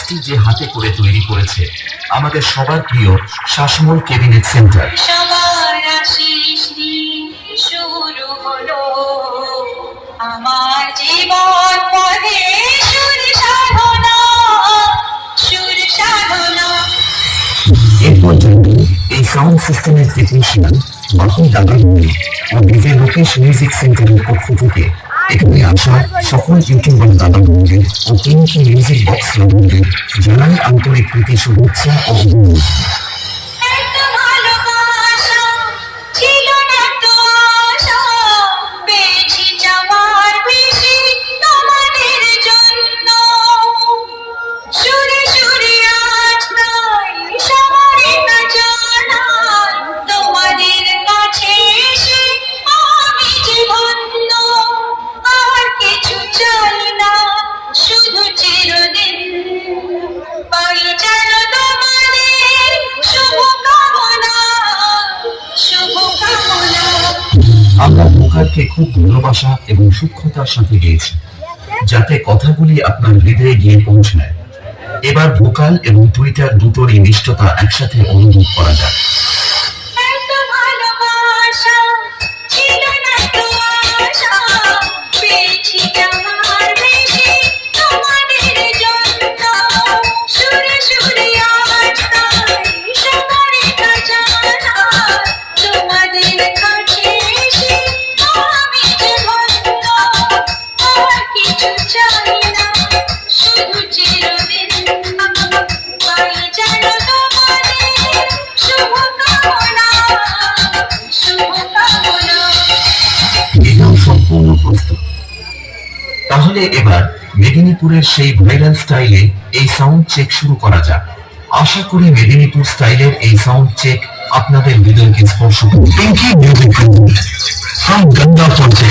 কাজটি যে হাতে করে তৈরি করেছে আমাদের সবার প্রিয় শ্বাসমূল ক্যাবিনেট সেন্টার। সবার আশিস নিয়ে শুরু হলো আমার জীবন পথে সুর সাধনা, সুর সাধনা। এরপর জানবো এই সাউন্ড সিস্টেমের টেকনিশিয়ান বাকি দাদাগুলি ও ডিজে লোকেশ মিউজিক সেন্টারের পক্ষ থেকে এখানে আসা সকল ইউটিউবার দাদাগুলিদের ও তিনটি মিউজিক বক্স লাভারদের জানাই আন্তরিক প্রীতি শুভেচ্ছা ও অভিনন্দন। এত ভালোবাসা ছিল না তো আশা, পেয়েছি যাওয়ার বেশি তোমাদের জন্য। সুরে সুরে আজ তাই সবারই না জানাই, তোমাদের কাছে এসে আমি যে ধন্য। আর কিছু চাই না, শুধু চিরদিন পাই যেন তোমাদের শুভকামনা, শুভকামনা। আমরা ভোকালকে খুব ভালোবাসা এবং সূক্ষ্মতার সাথে গেয়েছি যাতে কথাগুলি আপনার হৃদয়ে গিয়ে পৌঁছায়। এবার ভোকাল এবং টুইটার দুটোরই নিষ্ঠতা একসাথে অনুভব করা যায়। এত ভালোবাসা ছিল না তো আশা, পেয়েছি যাওয়ার বেশি তোমাদের জন্য। সুরে সুরে আজ তাই সবারই না জানাই, তোমাদের কাছে এসে আমি যে ধন্য। আর কিছু চাই না, শুধু চিরদিন পাই যেন তোমাদের শুভকামনা, শুভকামনা। এটাও সম্পূর্ণ প্রস্তুত। তাহলে এবার মেদিনীপুরের সেই ভাইরাল স্টাইলে এই সাউন্ড চেক শুরু করা যাক। আশা করি মেদিনীপুর স্টাইলের এই সাউন্ড চেক আপনাদের হৃদয়কে স্পর্শ করবে। Pinki music from Ganga Phonte.